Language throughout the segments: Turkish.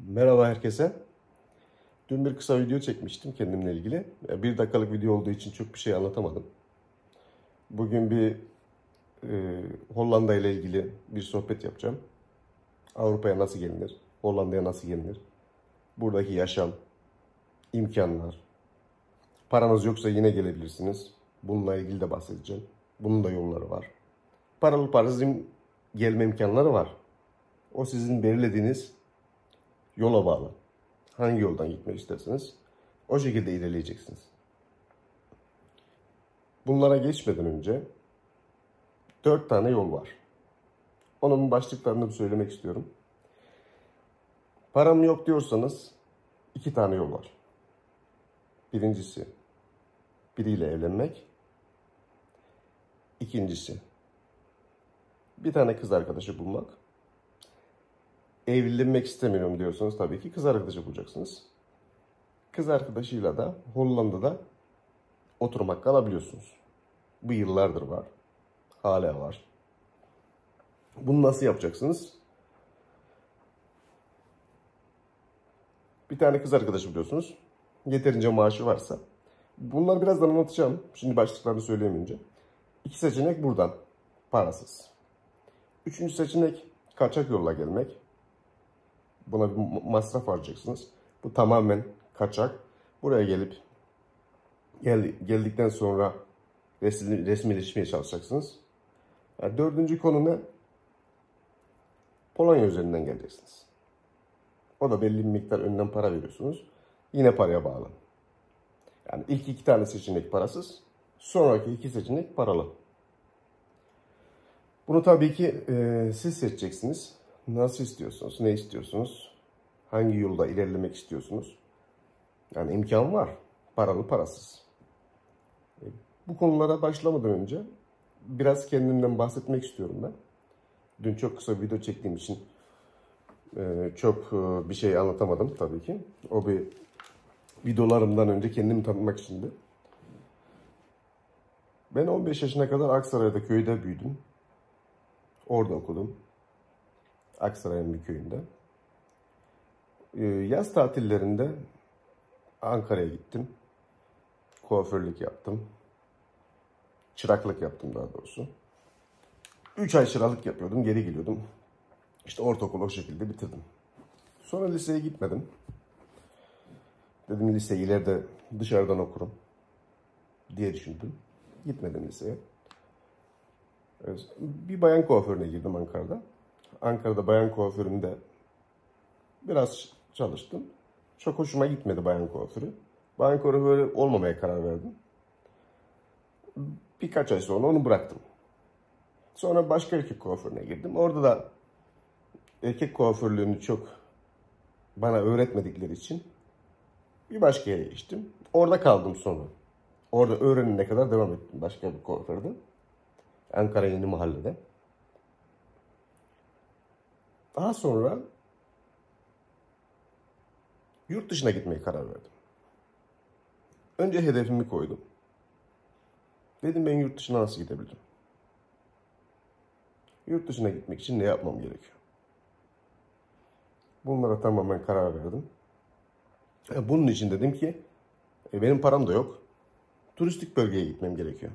Merhaba herkese. Dün bir kısa video çekmiştim kendimle ilgili. 1 dakikalık video olduğu için çok bir şey anlatamadım. Bugün Hollanda ile ilgili bir sohbet yapacağım. Avrupa'ya nasıl gelinir? Hollanda'ya nasıl gelinir? Buradaki yaşam, imkanlar. Paranız yoksa yine gelebilirsiniz. Bununla ilgili de bahsedeceğim. Bunun da yolları var. Paralı parasız gelme imkanları var. O sizin belirlediğiniz yola bağlı. Hangi yoldan gitmek isterseniz o şekilde ilerleyeceksiniz. Bunlara geçmeden önce 4 tane yol var. Onun başlıklarını söylemek istiyorum. Param yok diyorsanız 2 tane yol var. Birincisi biriyle evlenmek. İkincisi bir tane kız arkadaşı bulmak. Evlenmek istemiyorum diyorsanız tabii ki kız arkadaşı bulacaksınız. Kız arkadaşıyla da Hollanda'da oturmak kalabiliyorsunuz. Bu yıllardır var. Hala var. Bunu nasıl yapacaksınız? Bir tane kız arkadaşı buluyorsunuz. Yeterince maaşı varsa. Bunları birazdan anlatacağım. Şimdi başlıklarını söyleyemeyince. 2 seçenek buradan. Parasız. 3. seçenek kaçak yolla gelmek. Buna bir masraf harcayacaksınız. Bu tamamen kaçak. Buraya geldikten sonra resmileşmeye çalışacaksınız. Yani 4. konu ne? Polonya üzerinden geleceksiniz. O da belli bir miktar önden para veriyorsunuz. Yine paraya bağlı. Yani ilk 2 tane seçenek parasız. Sonraki 2 seçenek paralı. Bunu tabii ki siz seçeceksiniz. Nasıl istiyorsunuz? Ne istiyorsunuz? Hangi yolda ilerlemek istiyorsunuz? Yani imkan var. Paralı parasız. Bu konulara başlamadan önce biraz kendimden bahsetmek istiyorum ben. Dün çok kısa video çektiğim için çok bir şey anlatamadım tabii ki. O bir videolarımdan önce kendimi tanıtmak içindi. Ben 15 yaşına kadar Aksaray'da köyde büyüdüm. Orada okudum. Aksaray'ın bir köyünde. Yaz tatillerinde Ankara'ya gittim. Kuaförlük yaptım. Çıraklık yaptım daha doğrusu. 3 ay çıraklık yapıyordum, geri geliyordum. İşte ortaokulu o şekilde bitirdim. Sonra liseye gitmedim. Dedim liseyi ileride dışarıdan okurum diye düşündüm. Gitmedim liseye. Bir bayan kuaförüne girdim Ankara'da. Ankara'da bayan kuaföründe biraz çalıştım. Çok hoşuma gitmedi bayan kuaförü. Bayan kuaförü olmamaya karar verdim. Birkaç ay sonra onu bıraktım. Sonra başka erkek kuaförüne girdim. Orada da erkek kuaförlüğünü çok bana öğretmedikleri için bir başka yere geçtim. Orada kaldım sonra. Orada öğrenene kadar devam ettim başka bir kuaförde. Ankara Yeni Mahalle'de. Daha sonra yurt dışına gitmeye karar verdim. Önce hedefimi koydum. Dedim ben yurt dışına nasıl gidebilirim? Yurt dışına gitmek için ne yapmam gerekiyor? Bunlara tamamen karar verdim. Bunun için dedim ki benim param da yok. Turistik bölgeye gitmem gerekiyor.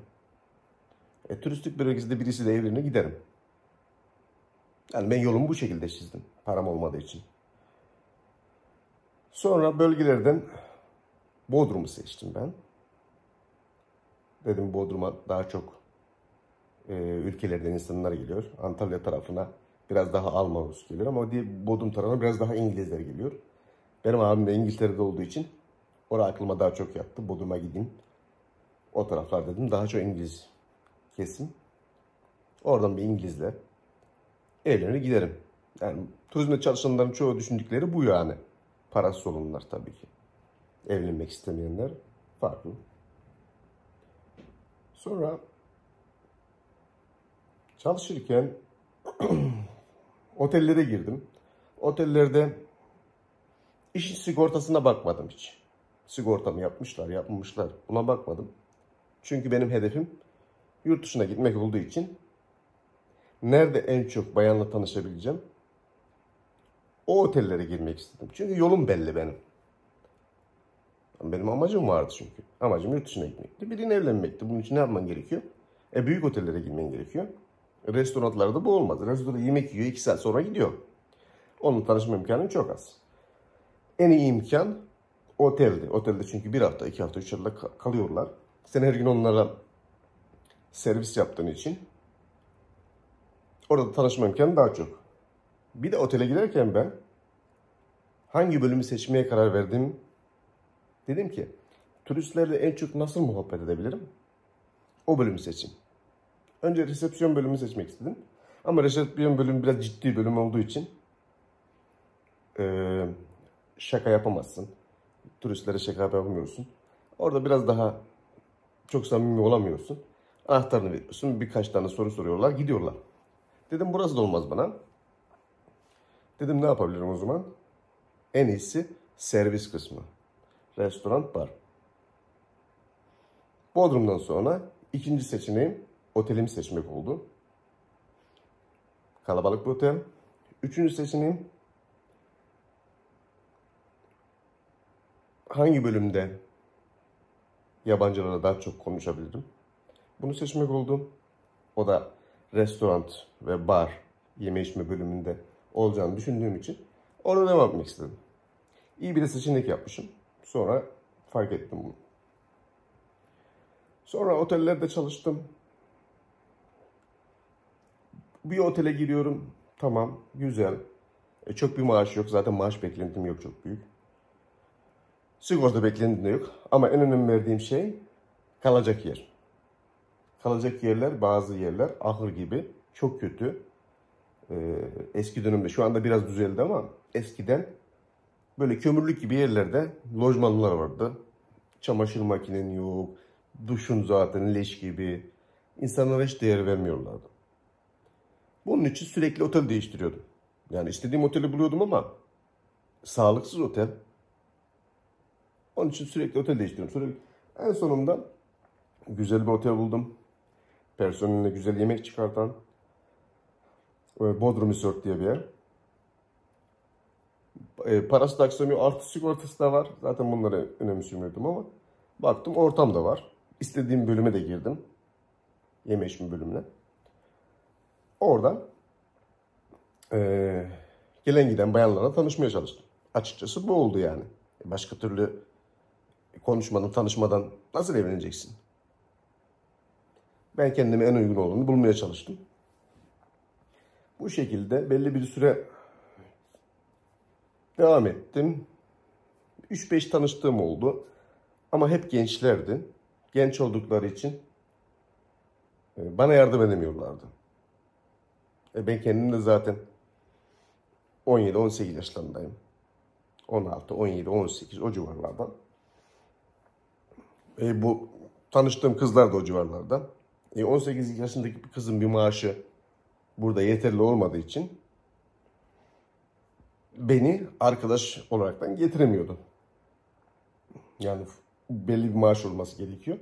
Turistik bölgesinde birisiyle evlenir giderim. Yani ben yolumu bu şekilde çizdim. Param olmadığı için. Sonra bölgelerden Bodrum'u seçtim ben. Dedim Bodrum'a daha çok ülkelerden insanlar geliyor. Antalya tarafına biraz daha Alman Rus geliyor ama Bodrum tarafına biraz daha İngilizler geliyor. Benim abim de İngiltere'de olduğu için oraya aklıma daha çok yattı. Bodrum'a gideyim. O taraflar dedim daha çok İngiliz kesim. Oradan bir İngilizle evlenir giderim. Yani turizmde çalışanların çoğu düşündükleri bu yani. Parasız olanlar tabii ki. Evlenmek istemeyenler farklı. Sonra çalışırken otellere girdim. Otellerde işin sigortasına bakmadım hiç. Sigortamı yapmışlar, yapmamışlar. Buna bakmadım. Çünkü benim hedefim yurt dışına gitmek olduğu için nerede en çok bayanla tanışabileceğim? O otellere girmek istedim. Çünkü yolum belli benim. Benim amacım vardı çünkü. Amacım yurt dışına gitmekti. Biriyle evlenmekti. Bunun için ne yapman gerekiyor? Büyük otellere girmen gerekiyor. Restoranlarda bu olmaz. Restoranda yemek yiyor, 2 saat sonra gidiyor. Onunla tanışma imkanı çok az. En iyi imkan oteldi. Otelde çünkü 1 hafta, 2 hafta, 3 hafta kalıyorlar. Sen her gün onlara servis yaptığın için orada tanışma imkanı daha çok. Bir de otele giderken ben hangi bölümü seçmeye karar verdim? Dedim ki turistlerle en çok nasıl muhabbet edebilirim? O bölümü seçin. Önce resepsiyon bölümü seçmek istedim. Ama resepsiyon bölümü biraz ciddi bölüm olduğu için şaka yapamazsın. Turistlere şaka yapamıyorsun. Orada biraz daha çok samimi olamıyorsun. Anahtarını veriyorsun. Birkaç tane soru soruyorlar. Gidiyorlar. Dedim burası da olmaz bana. Dedim ne yapabilirim o zaman? En iyisi servis kısmı. Restoran, bar. Bodrum'dan sonra ikinci seçeneğim otelimi seçmek oldu. Kalabalık bir otel. Üçüncü seçeneğim hangi bölümde yabancılarla daha çok konuşabilirim? Bunu seçmek oldu. O da restoran ve bar, yeme içme bölümünde olacağını düşündüğüm için orada devam etmek istedim. İyi bir de seçenek yapmışım. Sonra fark ettim bunu. Sonra otellerde çalıştım. Bir otele giriyorum. Tamam, güzel. Çok bir maaş yok. Zaten maaş beklentim yok çok büyük. Sigorta beklentim de yok. Ama en önem verdiğim şey kalacak yer. Kalacak yerler, bazı yerler ahır gibi çok kötü. Eski dönemde şu anda biraz düzeldi ama eskiden böyle kömürlük gibi yerlerde lojmanlar vardı. Çamaşır makinen yok. Duşun zaten leş gibi. İnsanlara hiç değer vermiyorlardı. Bunun için sürekli otel değiştiriyordum. Yani istediğim oteli buluyordum ama sağlıksız otel. Onun için sürekli otel değiştiriyorum. Sürekli. En sonunda güzel bir otel buldum. Personeline güzel yemek çıkartan. Bodrum Resort diye bir yer. Parası da aksamıyor. Artı sigortası da var. Zaten bunları önemsemiyordum ama baktım ortam da var. İstediğim bölüme de girdim. Yeme içme bölümüne. Orada gelen giden bayanlarla tanışmaya çalıştım. Açıkçası bu oldu yani. Başka türlü konuşmadan, tanışmadan nasıl evleneceksin? Ben kendime en uygun olanı bulmaya çalıştım. Bu şekilde belli bir süre devam ettim. 3-5 tanıştığım oldu. Ama hep gençlerdi. Genç oldukları için bana yardım edemiyorlardı. Ben kendim de zaten 17-18 yaşlarındayım. 16, 17, 18 o civarlardan. Bu tanıştığım kızlar da o civarlardan. 18 yaşındaki bir kızın bir maaşı burada yeterli olmadığı için beni arkadaş olaraktan getiremiyordu. Yani belli bir maaş olması gerekiyor.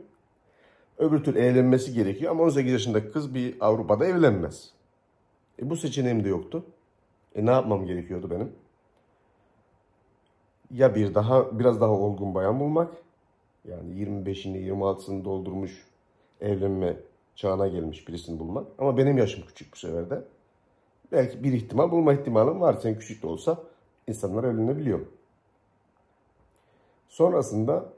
Öbür türlü evlenmesi gerekiyor ama 18 yaşındaki kız bir Avrupa'da evlenmez. Bu seçeneğim de yoktu. Ne yapmam gerekiyordu benim? Ya biraz daha olgun bayan bulmak. Yani 25'ini 26'sını doldurmuş evlenme çağına gelmiş birisini bulmak. Ama benim yaşım küçük bu sefer de. Belki bir ihtimal bulma ihtimalim var. Sen küçük de olsa insanlar evlenebiliyor. Sonrasında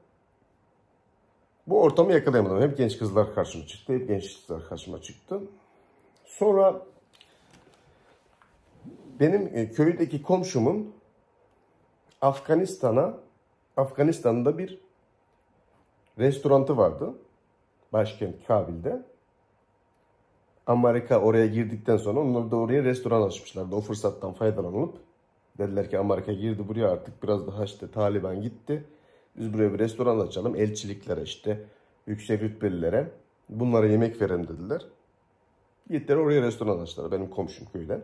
bu ortamı yakalayamadım. Hep genç kızlar karşıma çıktı. Hep genç kızlar karşıma çıktı. Sonra benim köydeki komşumun Afganistan'da bir restoranı vardı. Başkent Kabil'de. Amerika oraya girdikten sonra onlar da oraya restoran açmışlardı. O fırsattan faydalanıp dediler ki Amerika girdi buraya artık biraz daha işte Taliban gitti. Biz buraya bir restoran açalım. Elçiliklere işte yüksek rütbelilere bunlara yemek verelim dediler. Gittiler oraya restoran açtılar benim komşum köyden.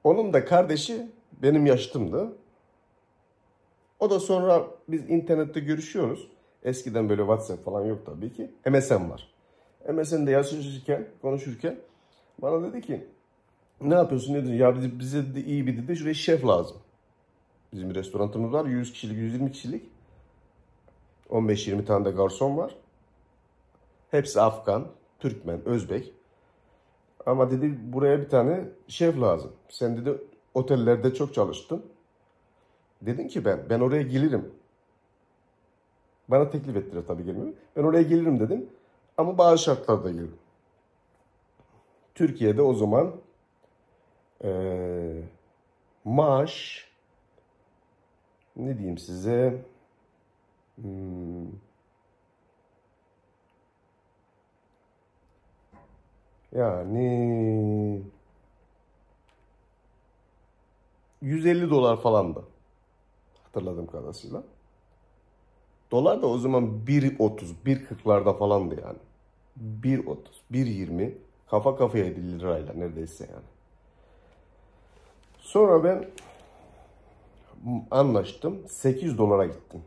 Onun da kardeşi benim yaşıtımdı. O da sonra biz internette görüşüyoruz. Eskiden böyle WhatsApp falan yok tabii ki. MSN var. MSN'de konuşurken bana dedi ki Ne yapıyorsun ne diyor? Ya bize de iyi bir dedi. Şuraya şef lazım. Bizim bir restoranımız var. 100 kişilik, 120 kişilik. 15-20 tane de garson var. Hepsi Afgan, Türkmen, Özbek. Ama dedi buraya bir tane şef lazım. Sen dedi otellerde çok çalıştın. Dedim ki ben oraya gelirim. Bana teklif ettiler tabii gelmemi. Ben oraya gelirim dedim. Ama bazı şartlarda gelirim. Türkiye'de o zaman maaş ne diyeyim size, yani 150 dolar falandı hatırladığım kadarıyla. Dolar da o zaman 1.30, 1.40'larda falandı yani. 1.30, 1.20 kafa kafaya 50 lirayla neredeyse yani. Sonra ben anlaştım. 8 dolara gittim.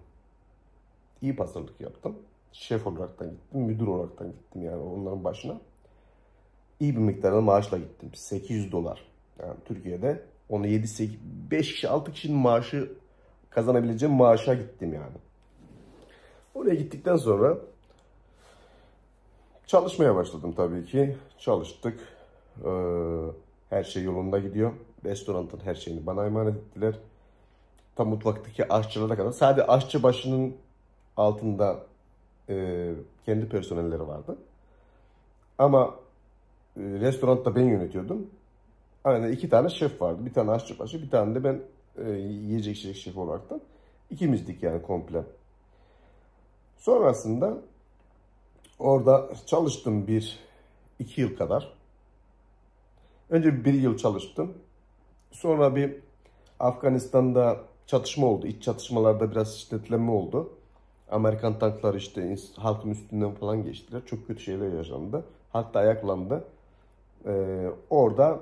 İyi pazarlık yaptım. Şef olaraktan gittim, müdür olaraktan gittim yani onların başına. İyi bir miktarda maaşla gittim. 800 dolar. Yani Türkiye'de onu 7, 8, 5 kişi, 6 kişinin maaşı kazanabileceğim maaşa gittim yani. Oraya gittikten sonra çalışmaya başladım tabii ki. Çalıştık. Her şey yolunda gidiyor. Restoranın her şeyini bana emanet ettiler. Tam mutfaktaki aşçılara kadar. Sadece aşçı başının altında kendi personelleri vardı. Ama restoranda ben yönetiyordum. Aynen 2 tane şef vardı. Bir tane aşçı başı, bir tane de ben yiyecek içecek şefi olaraktan. İkimizdik yani komple. Sonrasında orada çalıştım 1-2 yıl kadar. Önce 1 yıl çalıştım. Sonra bir Afganistan'da çatışma oldu. İç çatışmalarda biraz şiddetlenme oldu. Amerikan tankları işte halkın üstünden falan geçtiler. Çok kötü şeyler yaşandı. Halk da ayaklandı. Orada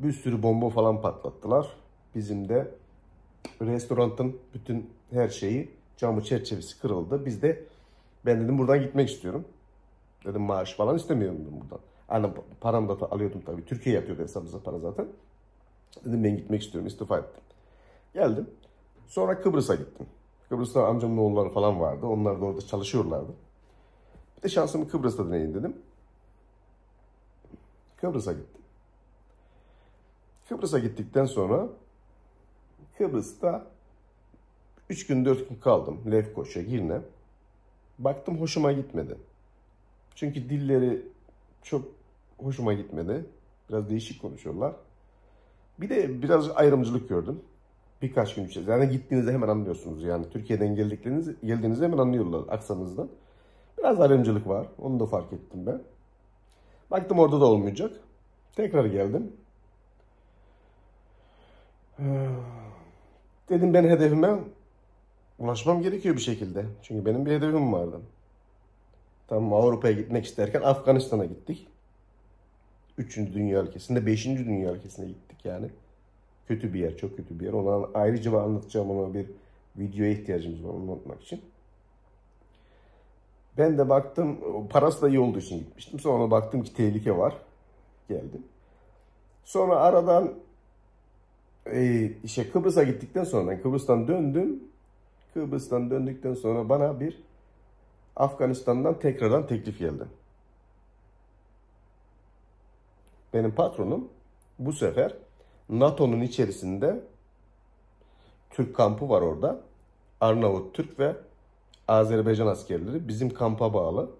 bir sürü bomba falan patlattılar. Bizim de restoranın bütün her şeyi, camı çerçevesi kırıldı. Ben dedim buradan gitmek istiyorum. Dedim maaş falan istemiyorum dedim buradan. Hani param da alıyordum tabii. Türkiye yatıyordu hesabımıza para zaten. Dedim ben gitmek istiyorum, istifa ettim. Geldim. Sonra Kıbrıs'a gittim. Kıbrıs'ta amcamın oğulları falan vardı. Onlar da orada çalışıyorlardı. Bir de şansımı Kıbrıs'ta deneyeyim dedim. Kıbrıs'a gittim. Kıbrıs'a gittikten sonra Kıbrıs'ta 3 gün 4 gün kaldım. Lefkoşa, Girne. Baktım hoşuma gitmedi. Çünkü dilleri çok hoşuma gitmedi. Biraz değişik konuşuyorlar. Bir de biraz ayrımcılık gördüm. Birkaç gün içerisinde. Yani gittiğinizde hemen anlıyorsunuz. Yani Türkiye'den geldiğinizde hemen anlıyorlar aksanınızdan. Biraz ayrımcılık var. Onu da fark ettim ben. Baktım orada da olmayacak. Tekrar geldim. Dedim ben hedefime ulaşmam gerekiyor bir şekilde. Çünkü benim bir hedefim vardı. Tam Avrupa'ya gitmek isterken Afganistan'a gittik. 3. Dünya ülkesinde 5. Dünya ülkesine gittik yani. Kötü bir yer, çok kötü bir yer. Ona ayrıca anlatacağım ama bir videoya ihtiyacımız var onu anlatmak için. Ben de baktım, parası da iyi olduğu için gitmiştim. Sonra baktım ki tehlike var. Geldim. Sonra aradan Kıbrıs'a gittikten sonra ben Kıbrıs'tan döndüm. Kıbrıs'tan döndükten sonra bana bir Afganistan'dan tekrardan teklif geldi. Benim patronum bu sefer NATO'nun içerisinde Türk kampı var orada. Arnavut, Türk ve Azerbaycan askerleri bizim kampa bağlı.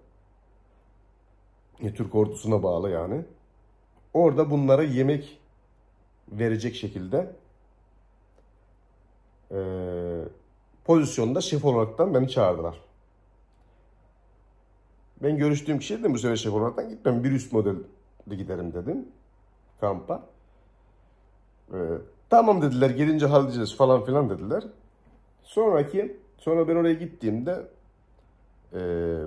Türk ordusuna bağlı yani. Orada bunlara yemek verecek şekilde pozisyonda şef olaraktan beni çağırdılar. Ben görüştüğüm kişiye de bu sefer şef olaraktan gitmem. Bir üst modelde giderim dedim kampa. Tamam dediler, gelince halledeceğiz falan filan dediler. Sonra ben oraya gittiğimde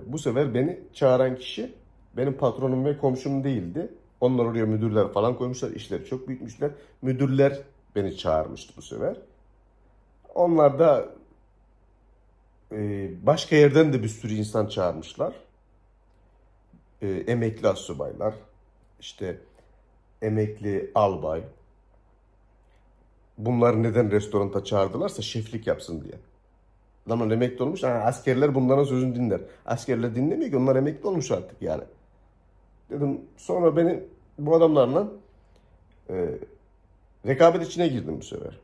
bu sefer beni çağıran kişi benim patronum ve komşum değildi. Onlar oraya müdürler falan koymuşlar. İşleri çok büyütmüşler. Müdürler beni çağırmıştı bu sefer. Onlar da başka yerden de bir sürü insan çağırmışlar. Emekli astsubaylar, işte emekli albay. Bunlar neden restoranta çağırdılarsa şeflik yapsın diye. Adamlar emekli olmuş. Ha, askerler bunların sözünü dinler. Askerler dinlemiyor ki, onlar emekli olmuş artık yani. Dedim, sonra beni bu adamlarla rekabet içine girdim bu sefer.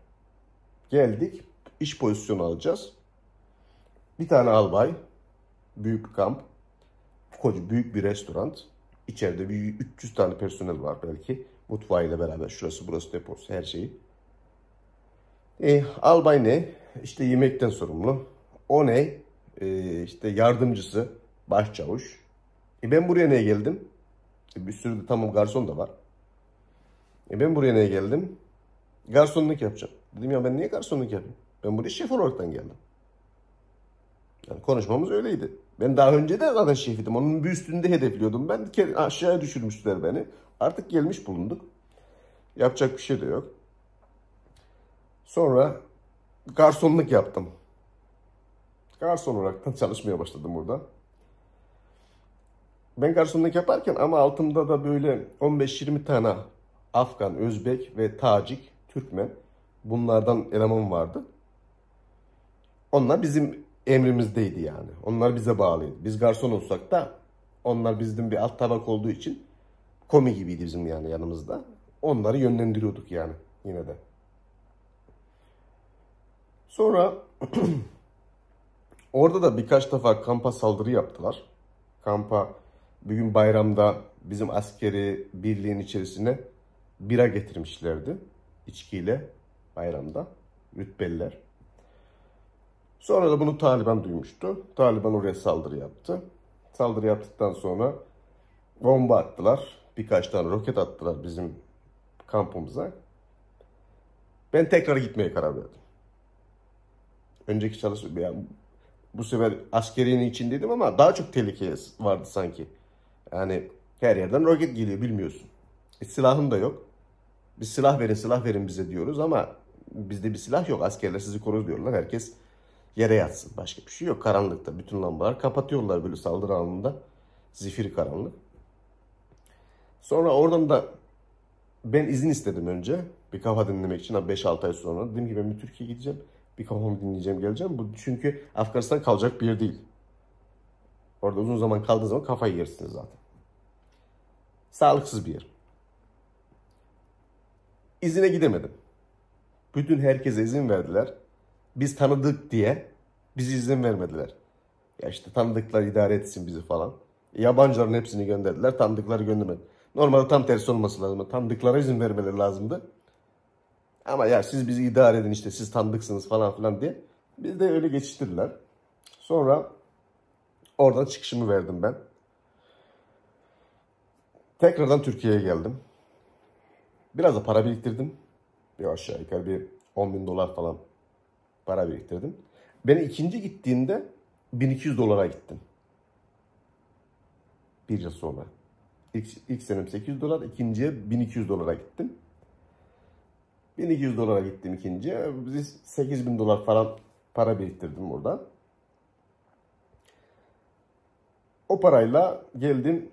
Geldik, iş pozisyonu alacağız. Bir tane albay, büyük bir kamp, koca büyük bir restoran. İçeride bir 300 tane personel var belki. Mutfağıyla beraber, şurası burası deposu, her şeyi. Albay ne? İşte yemekten sorumlu. O ne? İşte yardımcısı, başçavuş. Ben buraya neye geldim? Bir sürü de tamam garson da var. Ben buraya neye geldim? Garsonluk yapacağım. Dedim ya, ben niye garsonluk yapayım? Ben buraya şef olaraktan geldim. Yani konuşmamız öyleydi. Ben daha önce de zaten şefidim. Onun bir üstünde hedefliyordum. Ben aşağıya düşürmüşler beni. Artık gelmiş bulunduk. Yapacak bir şey de yok. Sonra garsonluk yaptım. Garson olarak çalışmaya başladım burada. Ben garsonluk yaparken ama altımda da böyle 15-20 tane Afgan, Özbek ve Tacik, Türkmen, bunlardan eleman vardı. Onlar bizim emrimizdeydi yani. Onlar bize bağlıydı. Biz garson olsak da onlar bizden bir alt tabak olduğu için komi gibiydi bizim yani yanımızda. Onları yönlendiriyorduk yani yine de. Sonra orada da birkaç defa kampa saldırı yaptılar. Kampa bir gün bayramda bizim askeri birliğin içerisine bira getirmişlerdi. İçkiyle bayramda rütbeliler. Sonra da bunu Taliban duymuştu. Taliban oraya saldırı yaptı. Saldırı yaptıktan sonra bomba attılar. Birkaç tane roket attılar bizim kampımıza. Ben tekrar gitmeye karar verdim. Önceki çalışma yani bu sefer askeriyenin içindeydim ama daha çok tehlike vardı sanki. Yani her yerden roket geliyor, bilmiyorsun. Silahın da yok. Biz silah verin bize diyoruz ama bizde bir silah yok. Askerler sizi korur diyorlar. Herkes yere yatsın. Başka bir şey yok. Karanlıkta bütün lambalar kapatıyorlar böyle saldırı anında. Zifiri karanlık. Sonra oradan da ben izin istedim önce. Bir kafa dinlemek için 5-6 ay sonra. Dedim ki ben bir Türkiye'ye gideceğim. Bir kafamı dinleyeceğim, geleceğim. Bu çünkü Afganistan kalacak bir yer değil. Orada uzun zaman kaldığı zaman kafayı yersiniz zaten. Sağlıksız bir yer. İzine gidemedim. Bütün herkese izin verdiler. Biz tanıdık diye bizi izin vermediler. Ya işte tanıdıklar idare etsin bizi falan. Yabancıların hepsini gönderdiler. Tanıdıkları göndermedi. Normalde tam tersi olması lazım. Tanıdıklara izin vermeleri lazımdı. Ama ya siz bizi idare edin işte, siz tanıdıksınız falan filan diye. Biz de öyle geçiştirdiler. Sonra oradan çıkışımı verdim ben. Tekrardan Türkiye'ye geldim. Biraz da para biriktirdim. Bir aşağı yukarı bir 10 bin dolar falan para biriktirdim. Ben ikinci gittiğimde 1200 dolara gittim. Bir yıl sonra. İlk senem 800 dolar, ikinciye 1200 dolara gittim. 1200 dolara gittim ikinciye. 8000 dolar falan para biriktirdim burada. O parayla geldim,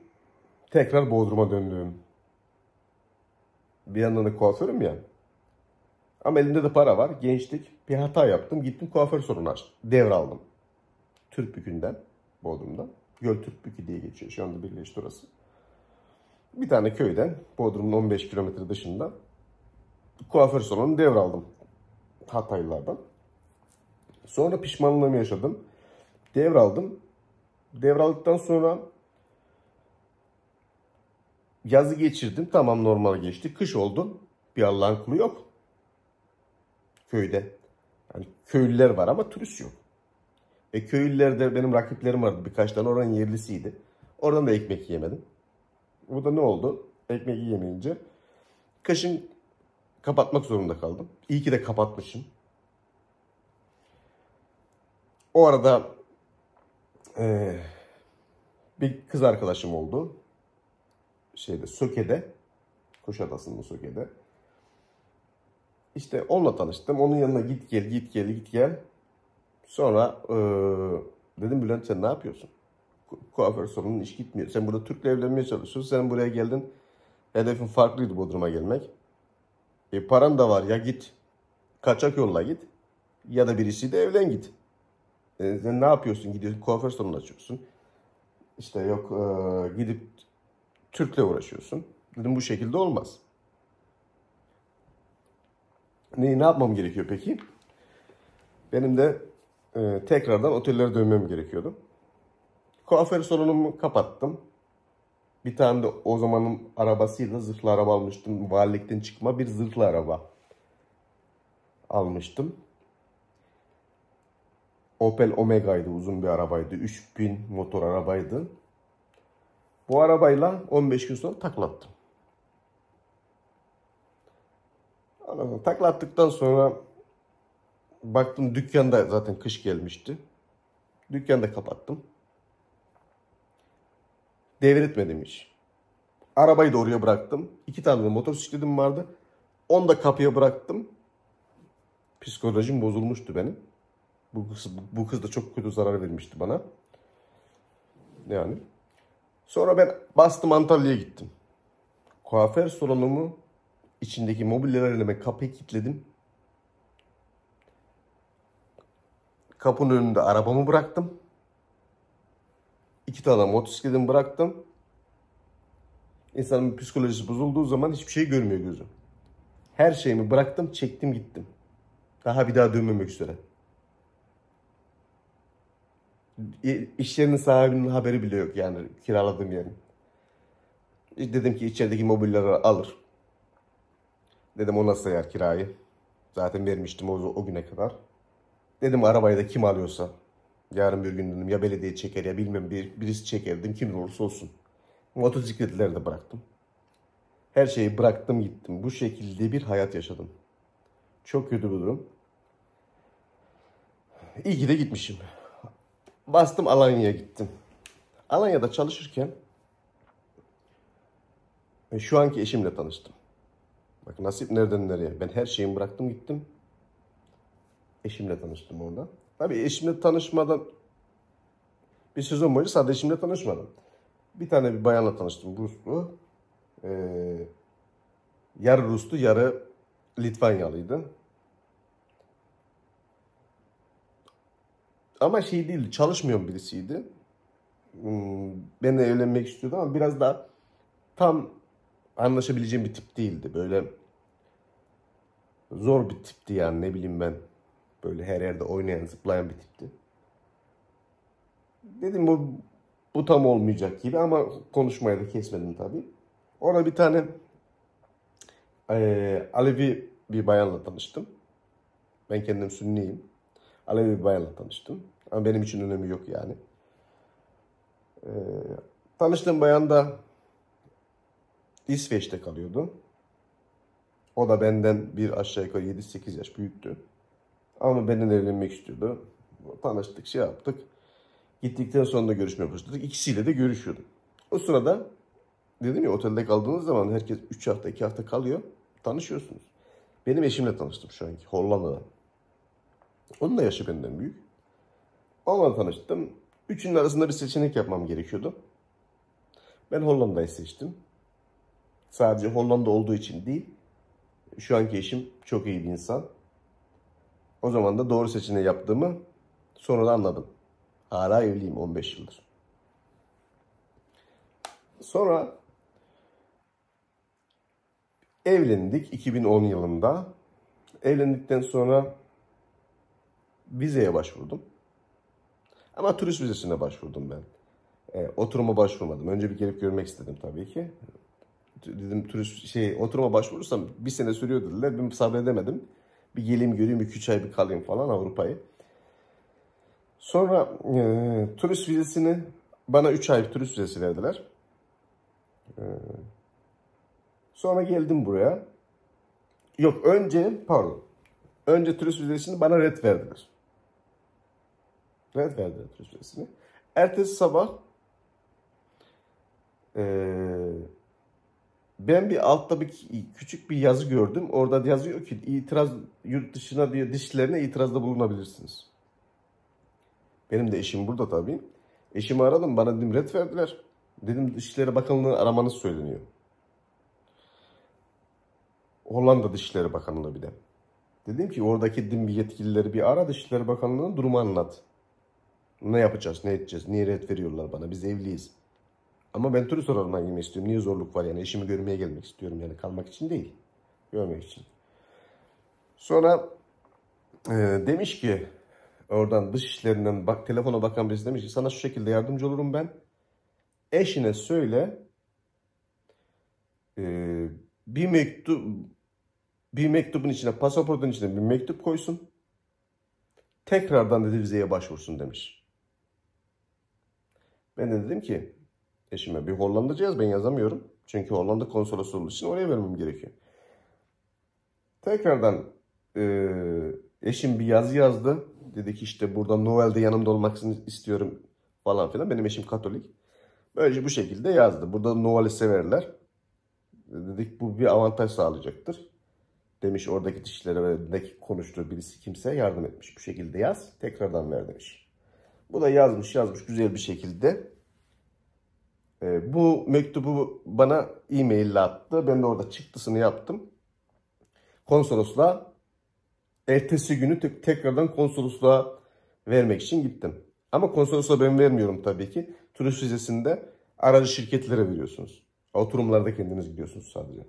tekrar Bodrum'a döndüm. Bir yandan da kuaförüm ya. Ama elimde de para var. Gençlik. Bir hata yaptım. Gittim kuaför salonu açtım. Devraldım. Türkbükü'nden, Bodrum'dan. Göl Türkbükü diye geçiyor. Şu anda birleşti orası. Bir tane köyden, Bodrum'un 15 kilometre dışında kuaför salonu devraldım. Hataylılardan. Sonra pişmanlığımı yaşadım. Devraldım. Devraldıktan sonra yazı geçirdim. Tamam, normal geçti. Kış oldu. Bir Allah'ın kulu yok. Köyde. Yani köylüler var ama turist yok. Köylülerde benim rakiplerim vardı. Birkaç tane oranın yerlisiydi. Oradan da ekmek yemedim. Bu da ne oldu? Ekmek yiyemeyince kışın kapatmak zorunda kaldım. İyi ki de kapatmışım. O arada bir kız arkadaşım oldu. Söke'de. Kuşadası'nın Söke'de. İşte onunla tanıştım. Onun yanına git gel. Sonra dedim, Bülent sen ne yapıyorsun? Kuaför salonunun iş gitmiyor. Sen burada Türk'le evlenmeye çalışıyorsun. Sen buraya geldin. Hedefim farklıydı Bodrum'a gelmek. Paran da var ya git. Kaçak yolla git. Ya da birisi de evlen git. Sen ne yapıyorsun? Gidiyorsun kuaför salonu açıyorsun. İşte yok gidip Türk'le uğraşıyorsun. Dedim bu şekilde olmaz. Ne yapmam gerekiyor peki? Benim de tekrardan otellere dönmem gerekiyordu. Kuaför salonumu kapattım. Bir tane de o zamanın arabasıyla zırhlı araba almıştım. Valilikten çıkma bir zırhlı araba almıştım. Opel Omega'ydı, uzun bir arabaydı. 3000 motor arabaydı. Bu arabayla 15 gün sonra taklattım. Taklattıktan sonra baktım dükkanda zaten kış gelmişti. Dükkanı da kapattım. Devretmedim hiç. Arabayı da oraya bıraktım. 2 tane de motosikletim vardı. Onu da kapıya bıraktım. Psikolojim bozulmuştu benim. Bu kız da çok kötü zarar vermişti bana. Yani. Sonra ben bastım Antalya'ya gittim. Kuaför salonumu içindeki mobilyalar elime kapıyı kilitledim. Kapının önünde arabamı bıraktım. 2 tane motosikletimi bıraktım. İnsanın psikolojisi bozulduğu zaman hiçbir şey görmüyor gözü. Her şeyimi bıraktım, çektim gittim. Daha bir daha dönmemek üzere. İş yerinin sahibinin haberi bile yok yani kiraladığım yerin. Dedim ki içerideki mobilyaları alır. Dedim o nasıl sayar kirayı. Zaten vermiştim o güne kadar. Dedim arabayı da kim alıyorsa. Yarın bir gün dedim ya belediye çeker ya bilmem birisi çeker dedim kim olursa olsun. Motosikletleri de bıraktım. Her şeyi bıraktım gittim. Bu şekilde bir hayat yaşadım. Çok kötü bir durum. İyi ki de gitmişim. Bastım Alanya'ya gittim. Alanya'da çalışırken şu anki eşimle tanıştım. Bak nasip nereden nereye. Ben her şeyimi bıraktım gittim. Eşimle tanıştım orada. Tabii eşimle tanışmadan bir sezon boyunca sadece eşimle tanışmadım. Bir tane bir bayanla tanıştım. Ruslu. Yarı Ruslu, yarı Litvanyalıydı. Ama şey değildi, çalışmayan birisiydi. Benimle evlenmek istiyordu ama biraz daha tam anlaşabileceğim bir tip değildi. Böyle zor bir tipti yani ne bileyim ben. Böyle her yerde oynayan, zıplayan bir tipti. Dedim bu tam olmayacak gibi ama konuşmayı da kesmedim tabii. Orada bir tane Alevi bir bayanla tanıştım. Ben kendim Sünniyim. Alevi bir bayanla tanıştım. Ama benim için önemi yok yani. Tanıştığım bayan da İsveç'te kalıyordu. O da benden bir aşağı yukarı 7-8 yaş büyüktü. Ama benden evlenmek istiyordu. Tanıştık, şey yaptık. Gittikten sonra da görüşmeye başladık. İkisiyle de görüşüyordum. O sırada dedim ya otelde kaldığınız zaman herkes 3 hafta 2 hafta kalıyor. Tanışıyorsunuz. Benim eşimle tanıştım şu anki Hollanda'da. Onun da yaşı benden büyük. Onunla tanıştım. Üçünün arasında bir seçenek yapmam gerekiyordu. Ben Hollanda'yı seçtim. Sadece Hollanda olduğu için değil. Şu anki eşim çok iyi bir insan. O zaman da doğru seçeneği yaptığımı sonra da anladım. Hala evliyim 15 yıldır. Sonra evlendik 2010 yılında. Evlendikten sonra vizeye başvurdum. Ama turist vizesine başvurdum ben. Oturuma başvurmadım. Önce bir gelip görmek istedim tabii ki. Dedim oturuma başvurursam bir sene sürüyor dediler. Ben sabredemedim. Bir geleyim göreyim, 2-3 ay bir kalayım falan Avrupa'yı. Sonra turist vizesini bana 3 ay turist vizesi verdiler. Sonra geldim buraya. Yok önce turist vizesini bana red verdiler. Red verdiler turist vizesini. Ertesi sabah ben bir altta küçük bir yazı gördüm. Orada yazıyor ki yurt dışına diye dışişlerine itirazda bulunabilirsiniz. Benim de eşim burada tabii. Eşimi aradım. Bana dedim red verdiler. Dedim Dışişleri Bakanlığı'nı aramanız söyleniyor. Hollanda Dışişleri Bakanlığı bir de. Dedim ki oradaki din bir yetkilileri bir ara, Dışişleri Bakanlığı'nın durumu anlat. Ne yapacağız, ne edeceğiz, niye ret veriyorlar bana, biz evliyiz. Ama ben turist olarak girmek istiyorum. Niye zorluk var yani, eşimi görmeye gelmek istiyorum yani, kalmak için değil. Görmek için. Sonra demiş ki oradan dışişlerinden bak, telefona bakan birisi demiş ki sana şu şekilde yardımcı olurum ben. Eşine söyle bir mektubun içine, pasaportun içine bir mektup koysun. Tekrardan dedi vizeye başvursun demiş. Ben de dedim ki eşime bir Hollandaca yaz, ben yazamıyorum. Çünkü Hollanda konsolosluğu için oraya vermem gerekiyor. Tekrardan eşim bir yazı yazdı. Dedi ki işte burada Noel'de yanımda olmak istiyorum falan filan. Benim eşim Katolik. Böylece bu şekilde yazdı. Burada Noel'i severler. Dedik bu bir avantaj sağlayacaktır. Demiş oradaki dişlere ve konuştuğu birisi kimse yardım etmiş. Bu şekilde yaz. Tekrardan ver demiş. Bu da yazmış güzel bir şekilde. Bu mektubu bana e-mail ile attı. Ben de orada çıktısını yaptım. Konsolosluğa ertesi günü tekrardan konsolosluğa vermek için gittim. Ama konsolosluğa ben vermiyorum tabii ki. Turist vizesinde aracı şirketlere veriyorsunuz. Oturumlarda kendiniz gidiyorsunuz sadece.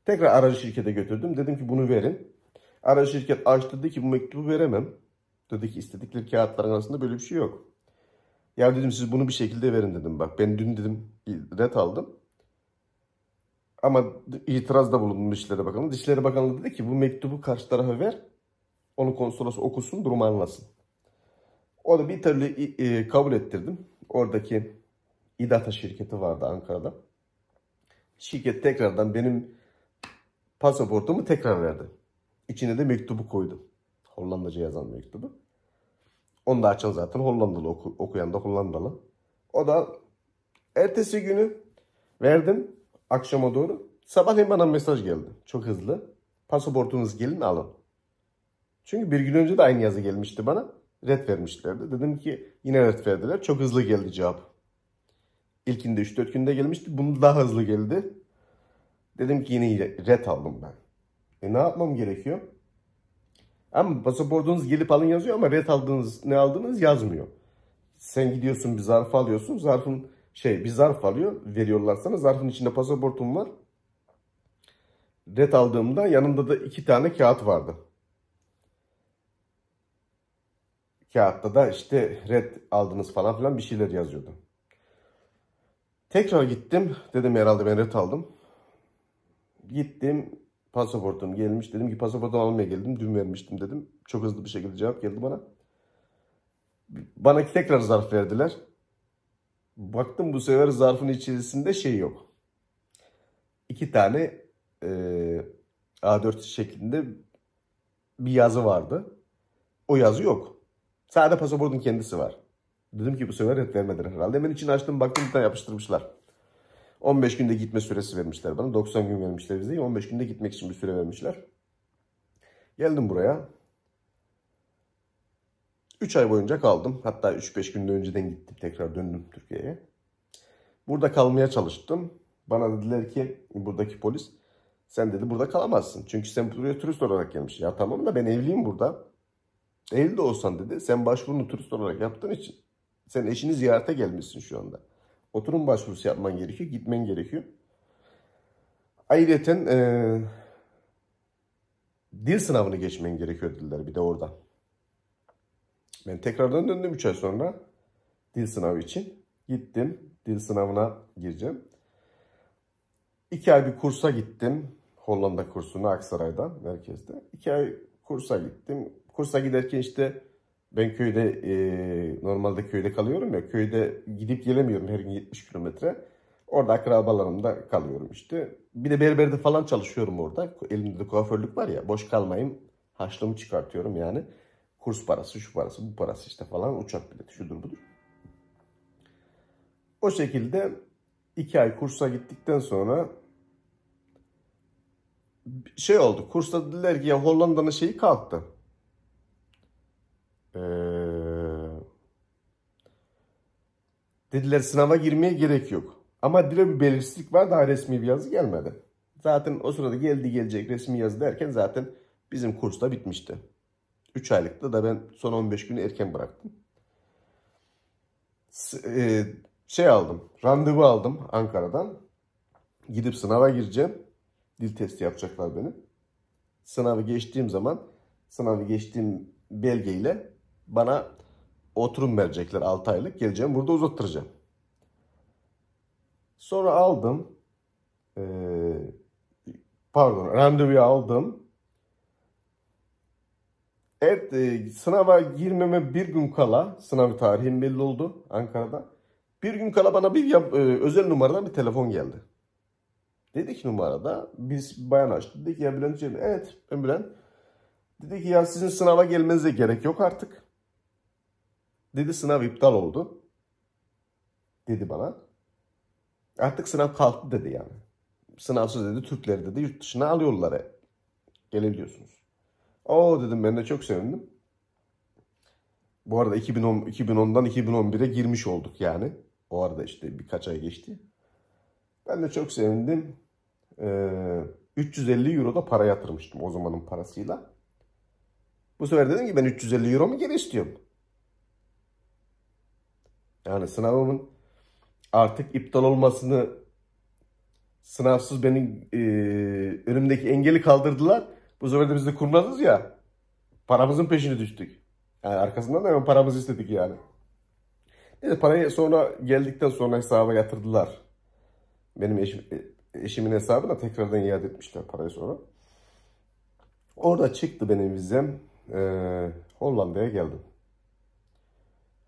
Tekrar aracı şirkete götürdüm. Dedim ki bunu verin. Aracı şirket açtı, dedi ki bu mektubu veremem. Dedi ki istedikleri kağıtların arasında böyle bir şey yok. Ya dedim siz bunu bir şekilde verin dedim. Bak ben dün dedim ret aldım. Ama itirazda bulundum Dışişleri Bakanlığı. Dışişleri Bakanlığı dedi ki bu mektubu karşı tarafa ver. Onu konsolos okusun, durumu anlasın. O da bir türlü kabul ettirdim. Oradaki İDATA şirketi vardı Ankara'da. Şirket tekrardan benim pasaportumu tekrar verdi. İçine de mektubu koydum. Hollandaca yazan mektubu. Onu da açan zaten Hollandalı, okuyan da Hollandalı. O da ertesi günü verdim akşama doğru. Sabahleyin bana mesaj geldi. Çok hızlı. Pasaportunuz gelin alın. Çünkü bir gün önce de aynı yazı gelmişti bana. Ret vermişlerdi. Dedim ki yine ret verdiler. Çok hızlı geldi cevap. İlkinde 3-4 günde gelmişti. Bunu daha hızlı geldi. Dedim ki yine ret aldım ben. Ne yapmam gerekiyor? Ama pasaportunuz gelip alın yazıyor ama ret aldığınız, ne aldığınız yazmıyor. Sen gidiyorsun bir zarf alıyorsun. Zarfın bir zarf alıyor. Veriyorlar sana. Zarfın içinde pasaportum var. Ret aldığımda yanımda da 2 tane kağıt vardı. Kağıtta da işte red aldınız falan filan bir şeyler yazıyordu. Tekrar gittim. Dedim herhalde ben red aldım. Gittim. Pasaportum gelmiş. Dedim ki pasaportumu almaya geldim. Dün vermiştim dedim. Çok hızlı bir şekilde cevap geldi bana. Bana tekrar zarf verdiler. Baktım bu sefer zarfın içerisinde yok. 2 tane A4 şeklinde bir yazı vardı. O yazı yok. Sadece pasaportun kendisi var. Dedim ki bu sefer ret vermediler herhalde. Hemen içini açtım, baktım bir tane yapıştırmışlar. 15 günde gitme süresi vermişler bana. 90 gün vermişler vizeyi. 15 günde gitmek için bir süre vermişler. Geldim buraya. 3 ay boyunca kaldım. Hatta 3-5 gün önceden gittim. Tekrar döndüm Türkiye'ye. Burada kalmaya çalıştım. Bana dediler ki buradaki polis, sen dedi burada kalamazsın. Çünkü sen buraya turist olarak gelmişsin. Ya tamam da ben evliyim burada. Evli de olsan dedi, sen başvurunu turist olarak yaptığın için sen eşini ziyarete gelmişsin şu anda. Oturum başvurusu yapman gerekiyor, gitmen gerekiyor. Ayrıca dil sınavını geçmen gerekiyor dediler bir de orada. Ben tekrardan döndüm 3 ay sonra dil sınavı için. Gittim, dil sınavına gireceğim. 2 ay bir kursa gittim. Hollanda kursuna Aksaray'da, merkezde. 2 ay kursa gittim. Kursa giderken işte ben köyde, normalde köyde kalıyorum ya. Köyde gidip gelemiyorum her gün 70 kilometre. Orada akrabalarımda kalıyorum işte. Bir de berberde falan çalışıyorum orada. Elimde de kuaförlük var ya. Boş kalmayayım. Harçlığımı çıkartıyorum yani. Kurs parası, şu parası, bu parası işte falan. Uçak bileti, şudur budur. O şekilde 2 ay kursa gittikten sonra oldu. Kursta dediler ki ya Hollanda'nın şeyi kalktı. Dediler sınava girmeye gerek yok. Ama dile bir belirsizlik var, daha resmi bir yazı gelmedi. Zaten o sırada geldi gelecek resmi yazı derken zaten bizim kurs da bitmişti. 3 aylıkta da ben son 15 günü erken bıraktım. Şey aldım, randevu aldım Ankara'dan. Gidip sınava gireceğim. Dil testi yapacaklar benim. Sınavı geçtiğim zaman, sınavı geçtiğim belgeyle bana oturum verecekler 6 aylık. Geleceğim burada uzattıracağım. Sonra aldım. Randevuyu aldım. Evet, sınava girmeme bir gün kala, sınav tarihim belli oldu Ankara'da. Bir gün kala bana özel numaradan bir telefon geldi. Dedi ki numarada, biz bayan açtı. Dedi ki ya Bülent'ciğim, evet ben Bülent. Dedi ki ya sizin sınava gelmenize gerek yok artık. Dedi sınav iptal oldu. Dedi bana. Artık sınav kalktı dedi yani. Sınavsız dedi Türkleri dedi yurt dışına alıyorlar. Gelebiliyorsunuz. Oo dedim, ben de çok sevindim. Bu arada 2010'dan 2011'e girmiş olduk yani. O arada işte birkaç ay geçti. Ben de çok sevindim. 350 euro da para yatırmıştım o zamanın parasıyla. Bu sefer dedim ki ben 350 euro mu geri istiyorum. Yani sınavımın artık iptal olmasını, sınavsız benim önümdeki engeli kaldırdılar. Bu sefer de biz de kurnazız ya. Paramızın peşine düştük. Yani arkasından da hemen paramızı istedik yani. Neyse parayı sonra geldikten sonra hesaba yatırdılar. Benim eşimin hesabına tekrardan iade etmişler parayı sonra. Orada çıktı benim vizem. Hollanda'ya geldim.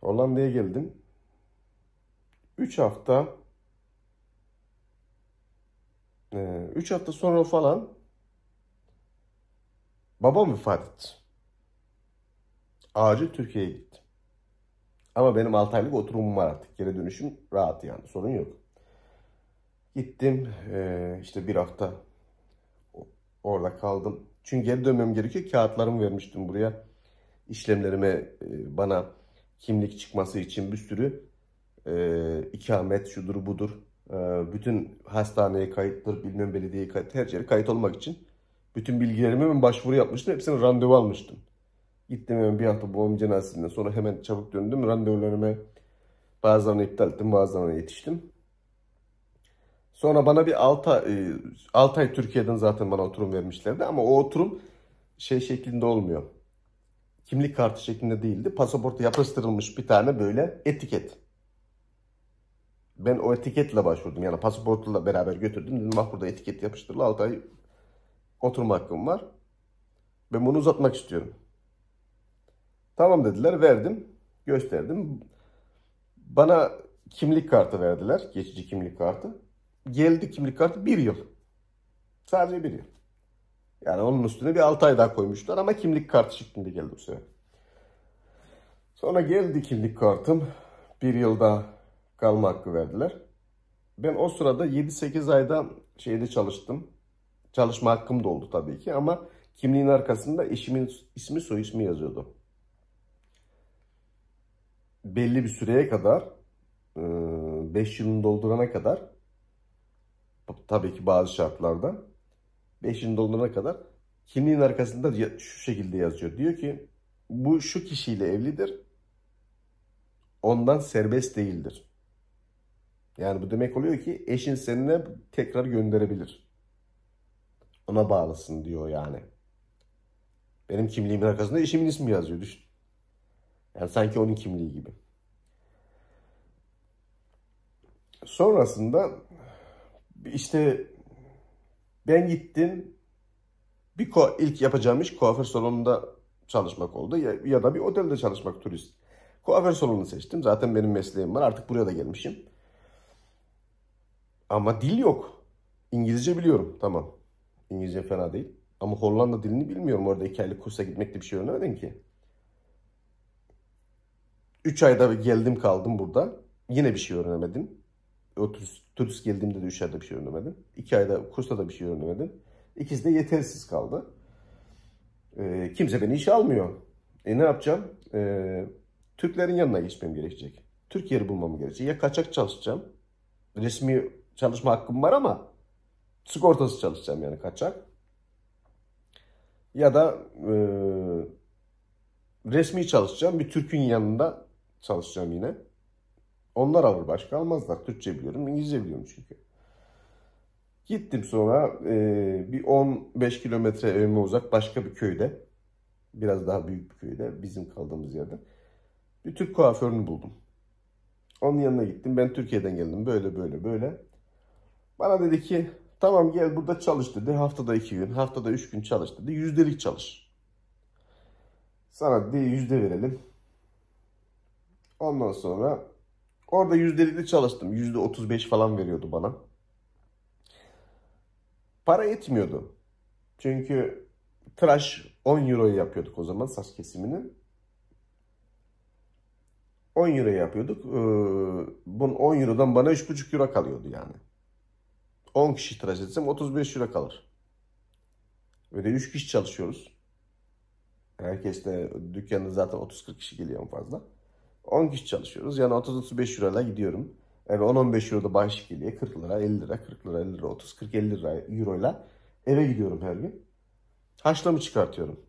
Hollanda'ya geldim. 3 hafta 3 hafta sonra falan babam vefat etti. Acil Türkiye'ye gittim. Ama benim 6 aylık oturumum var artık. Geri dönüşüm rahat yani, sorun yok. Gittim işte bir hafta orada kaldım. Çünkü geri dönmem gerekiyor. Kağıtlarımı vermiştim buraya. İşlemlerime bana kimlik çıkması için bir sürü ikamet şudur budur. Bütün hastaneye kayıttır, bilmem belediyeye kayıt, her yere kayıt olmak için bütün bilgilerime ben başvuru yapmıştım. Hepsine randevu almıştım. Gittim hemen bir hafta babamın cenazesinden sonra hemen çabuk döndüm. Randevularımı bazılarını iptal ettim, bazılarına yetiştim. Sonra bana bir 6 ay Türkiye'den zaten bana oturum vermişlerdi ama o oturum şey şeklinde olmuyor. Kimlik kartı şeklinde değildi. Pasaporta yapıştırılmış bir tane böyle etiket. Ben o etiketle başvurdum. Yani pasaportla beraber götürdüm. Dedim bak burada etiket yapıştırılı 6 ay oturma hakkım var. Ben bunu uzatmak istiyorum. Tamam dediler, verdim. Gösterdim. Bana kimlik kartı verdiler. Geçici kimlik kartı. Geldi kimlik kartı 1 yıl. Sadece 1 yıl. Yani onun üstüne bir 6 ay daha koymuşlar ama kimlik kartı şeklinde geldi bu sefer. Sonra geldi kimlik kartım. 1 yılda kalma hakkı verdiler. Ben o sırada 7-8 ayda şeyde çalıştım. Çalışma hakkım da oldu tabii ki ama kimliğin arkasında eşimin ismi soy ismi yazıyordu. Belli bir süreye kadar 5 yılını doldurana kadar tabii ki bazı şartlarda 5 yılını doldurana kadar kimliğin arkasında şu şekilde yazıyor. Diyor ki bu şu kişiyle evlidir. Ondan serbest değildir. Yani bu demek oluyor ki eşin seninle tekrar gönderebilir. Ona bağlısın diyor yani. Benim kimliğimin arkasında eşimin ismi yazıyor. Düşün. Yani sanki onun kimliği gibi. Sonrasında işte ben gittim. İlk yapacağım iş kuaför salonunda çalışmak oldu. Ya da bir otelde çalışmak, turist. Kuaför salonunu seçtim. Zaten benim mesleğim var. Artık buraya da gelmişim. Ama dil yok. İngilizce biliyorum. Tamam. İngilizce fena değil. Ama Hollanda dilini bilmiyorum. Orada 2 aylık kursa gitmekte bir şey öğrenemedim ki. 3 ayda geldim kaldım burada. Yine bir şey öğrenemedim. O turist geldiğimde de 3 ayda bir şey öğrenemedim. 2 ayda kursta da bir şey öğrenemedim. İkisi de yetersiz kaldı. Kimse beni işe almıyor. Ne yapacağım? Türklerin yanına geçmem gerekecek. Türk yeri bulmam gerekecek. Ya kaçak çalışacağım. Resmi çalışma hakkım var ama sigortası çalışacağım yani kaçak. Ya da resmi çalışacağım. Bir Türk'ün yanında çalışacağım yine. Onlar alır, başka almazlar. Türkçe biliyorum, İngilizce biliyorum çünkü. Gittim sonra bir 15 kilometre evime uzak başka bir köyde. Biraz daha büyük bir köyde, bizim kaldığımız yerde. Bir Türk kuaförünü buldum. Onun yanına gittim. Ben Türkiye'den geldim. Böyle böyle böyle. Bana dedi ki tamam gel burada çalış dedi. Haftada 2 gün, haftada 3 gün çalış dedi. Yüzdelik çalış. Sana dedi yüzde verelim. Ondan sonra orada yüzdelikli çalıştım. %35 falan veriyordu bana. Para etmiyordu. Çünkü tıraş 10 euroya yapıyorduk o zaman, saç kesimini. 10 euro yapıyorduk. Bunun 10 eurodan bana 3,5 euro kalıyordu yani. 10 kişi tıraş etsem 35 euro kalır. Öyle 3 kişi çalışıyoruz. Herkes de dükkanda zaten 30-40 kişi geliyor en fazla. 10 kişi çalışıyoruz. Yani 30-35 euroyla gidiyorum. Eve 10-15 euro da bahşiş geliyor. 40 lira, 50 lira, 40 lira, 50 lira, 30, 40, 50 lira euroyla eve gidiyorum her gün. Haşlamı çıkartıyorum.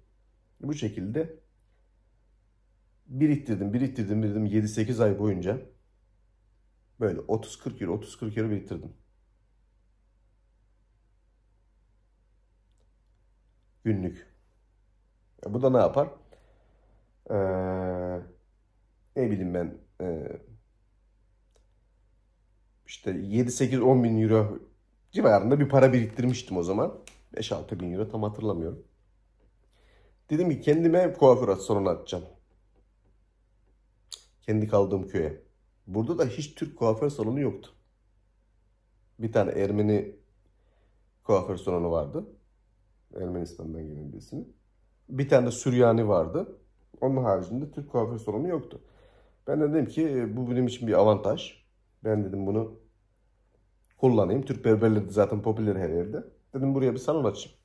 Bu şekilde biriktirdim 7-8 ay boyunca. Böyle 30-40 euro, 30-40 euro biriktirdim. Günlük. Bu da ne yapar? Ne bileyim ben, işte 7-8-10 bin euro civarında bir para biriktirmiştim o zaman. 5-6 bin euro tam hatırlamıyorum. Dedim ki kendime kuaför salonu açacağım. Kendi kaldığım köye. Burada da hiç Türk kuaför salonu yoktu. Bir tane Ermeni kuaför salonu vardı. Ermenistan'dan gelen birisini. Bir tane de Süryani vardı. Onun haricinde Türk kuaför salonu yoktu. Ben de dedim ki bu benim için bir avantaj. Ben dedim bunu kullanayım. Türk berberleri de zaten popüler her yerde. Dedim buraya bir salon açayım.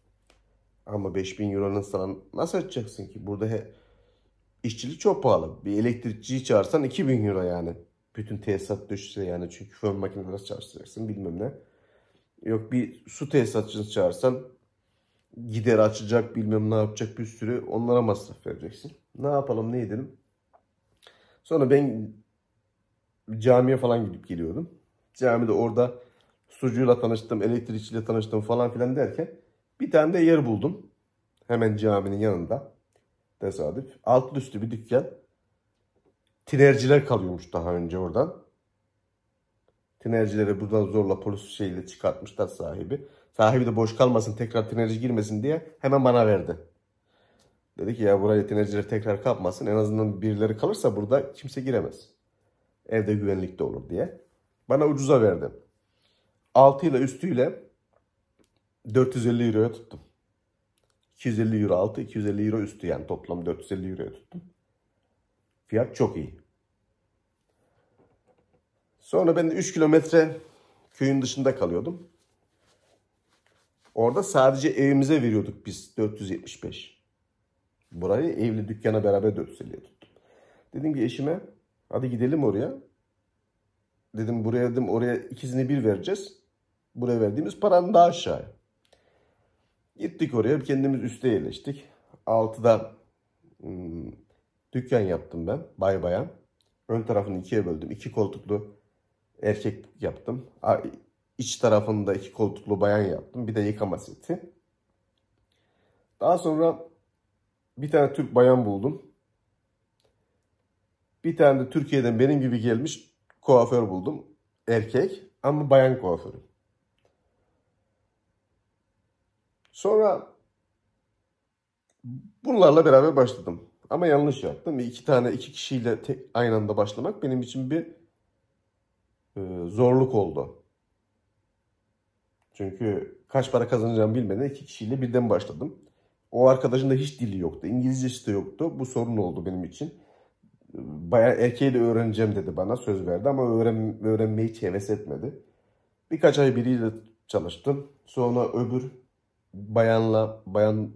Ama 5.000 euronun salon nasıl açacaksın ki? Burada işçilik çok pahalı. Bir elektrikçiyi çağırsan 2.000 euro yani. Bütün tesisat düşse yani. Çünkü fön makineleri çalıştıracaksın bilmem ne. Yok bir su tesisatçını çağırsan gider açacak bilmem ne yapacak bir sürü, onlara masraf vereceksin. Ne yapalım ne edelim. Sonra ben camiye falan gidip geliyordum. Camide orada sucuyla tanıştım, elektrikçiyle tanıştım falan filan derken bir tane de yer buldum. Hemen caminin yanında. Tesadüf. Altlı üstü bir dükkan. Tinerciler kalıyormuş daha önce oradan. Tinercileri buradan zorla polis şeyle çıkartmışlar sahibi. Sahibi de boş kalmasın, tekrar tinerci girmesin diye hemen bana verdi. Dedi ki ya buraya tinerciler tekrar kapmasın. En azından birileri kalırsa burada kimse giremez. Evde güvenlikte olur diye. Bana ucuza verdi. Altı ile üstüyle 450 euroya tuttum. 250 euro altı, 250 euro üstü, yani toplam 450 euroya tuttum. Fiyat çok iyi. Sonra ben de 3 kilometre köyün dışında kalıyordum. Orada sadece evimize veriyorduk biz 475. Burayı evli dükkana beraber 450'ye tuttum. Dedim ki eşime hadi gidelim oraya. Dedim buraya, dedim oraya ikisini bir vereceğiz. Buraya verdiğimiz paranın daha aşağıya. Gittik oraya, kendimiz üste yerleştik. Altıda dükkan yaptım ben, bay bayan. Ön tarafını ikiye böldüm. 2 koltuklu erkek yaptım. İç tarafında 2 koltuklu bayan yaptım. Bir de yıkama seti. Daha sonra bir tane Türk bayan buldum. Bir tane de Türkiye'den benim gibi gelmiş kuaför buldum. Erkek ama bayan kuaförü. Sonra bunlarla beraber başladım. Ama yanlış yaptım. İki kişiyle aynı anda başlamak benim için bir zorluk oldu. Çünkü kaç para kazanacağımı bilmeden 2 kişiyle birden başladım. O arkadaşın da hiç dili yoktu. İngilizcesi de yoktu. Bu sorun oldu benim için. Bayağı erkeği de öğreneceğim dedi bana. Söz verdi ama öğrenmeyi hiç heves etmedi. Birkaç ay biriyle çalıştım. Sonra öbür bayan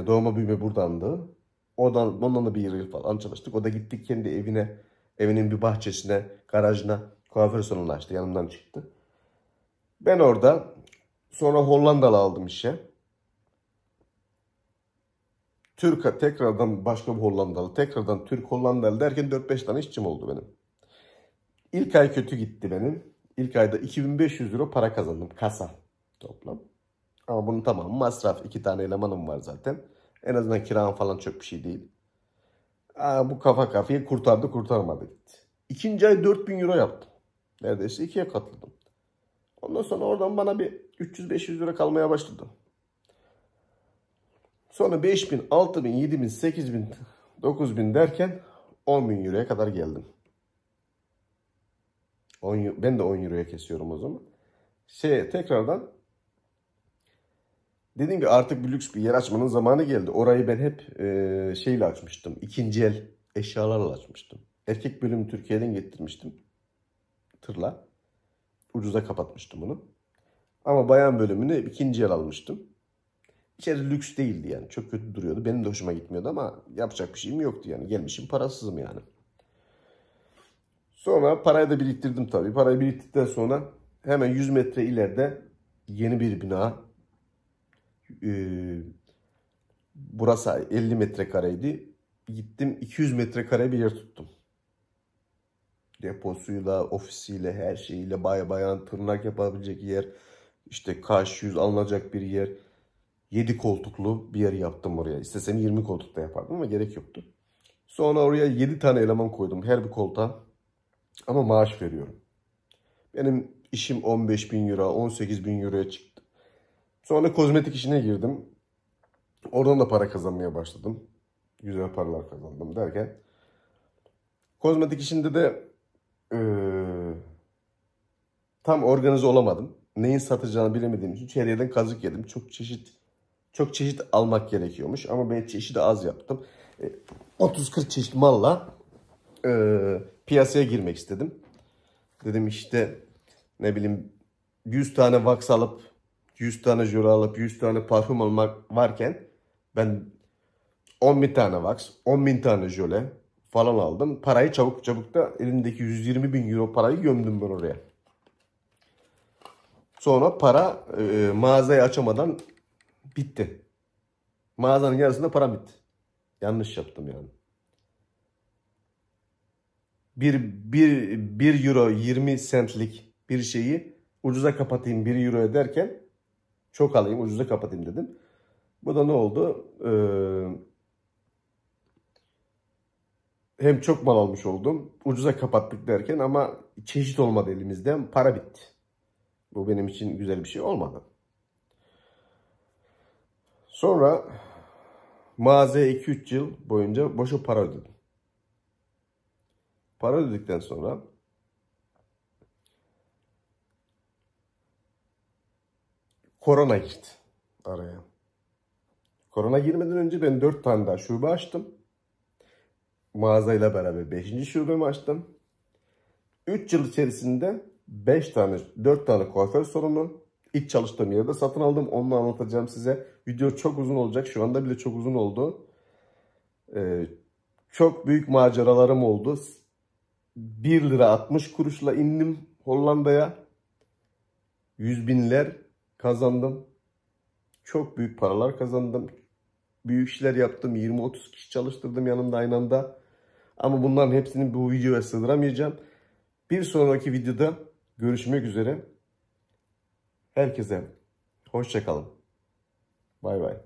doğma büyüme buradandı. Ondan da bir yıl falan çalıştık. O da gittik kendi evine, evinin bir bahçesine, garajına kuaför salonu açtı. Yanımdan çıktı. Ben orada Sonra Hollandalı aldım işe. Türk tekrardan başka bir Hollandalı, tekrardan Türk Hollandalı derken 4-5 tane işçim oldu benim. İlk ay kötü gitti benim. İlk ayda 2500 euro para kazandım kasa toplam. Ama bunun tamamı masraf. 2 tane elemanım var zaten. En azından kiram falan çok bir şey değil. Bu kafa kafayı kurtardı kurtarmadı gitti. İkinci ay 4000 euro yaptım. Neredeyse ikiye katladım. Ondan sonra oradan bana bir 300-500 lira kalmaya başladı. Sonra 5000, 6000, 7000, 8000, 9000 derken 10.000 euroya kadar geldim. Ben de 10 euroya kesiyorum o zaman. Tekrardan dediğim gibi artık bir lüks bir yer açmanın zamanı geldi. Orayı ben hep şeyle açmıştım. İkinci el eşyalarla açmıştım. Erkek bölümü Türkiye'den getirmiştim. Tırla. Ucuza kapatmıştım onu. Ama bayan bölümünü ikinci el almıştım. İçeri lüks değildi yani. Çok kötü duruyordu. Benim de hoşuma gitmiyordu ama yapacak bir şeyim yoktu yani. Gelmişim parasızım yani. Sonra parayı da biriktirdim tabii. Parayı biriktirdikten sonra hemen 100 metre ileride yeni bir bina. Burası 50 metrekareydi. Gittim 200 metrekare bir yer tuttum. Deposuyla, ofisiyle, her şeyiyle, bayan tırnak yapabilecek yer. İşte kaş yüz alınacak bir yer. 7 koltuklu bir yer yaptım oraya. İstesem 20 koltukta yapardım ama gerek yoktu. Sonra oraya 7 tane eleman koydum her bir koltuğa. Ama maaş veriyorum. Benim işim 15 bin euro, 18 bin euroya çıktı. Sonra kozmetik işine girdim. Oradan da para kazanmaya başladım. Güzel paralar kazandım derken. Kozmetik işinde de tam organize olamadım. Neyin satacağını bilemediğim için her yerden kazık yedim. Çok çeşit almak gerekiyormuş ama ben çeşidi az yaptım. 30-40 çeşit malla piyasaya girmek istedim. Dedim işte ne bileyim 100 tane wax alıp 100 tane jöle alıp 100 tane parfüm almak varken ben 10.000 tane wax, 10.000 tane jöle falan aldım. Parayı çabuk da elimdeki 120 bin euro parayı gömdüm ben oraya. Sonra para mağazayı açamadan bitti. Mağazanın yarısında para bitti. Yanlış yaptım yani. 1 euro 20 centlik bir şeyi ucuza kapatayım 1 euro derken çok alayım ucuza kapatayım dedim. Bu da ne oldu? Hem çok mal almış oldum. Ucuza kapattık derken ama çeşit olmadı elimizden. Para bitti. Bu benim için güzel bir şey olmadı. Sonra mağazaya 2-3 yıl boyunca boşa para ödedim. Para ödedikten sonra korona girdi araya. Korona girmeden önce ben 4 tane daha şube açtım. Mağazayla beraber 5. şubemi açtım. 3 yıl içerisinde 4 tane kuaför salonu ilk çalıştığım yerde satın aldım. Onu anlatacağım size. Video çok uzun olacak. Şu anda bile çok uzun oldu. Çok büyük maceralarım oldu. 1 lira 60 kuruşla indim Hollanda'ya. 100 binler kazandım. Çok büyük paralar kazandım. Büyük işler yaptım. 20-30 kişi çalıştırdım yanımda aynı anda. Ama bunların hepsini bu videoya sığdıramayacağım. Bir sonraki videoda görüşmek üzere. Herkese hoşça kalın. Bay bay.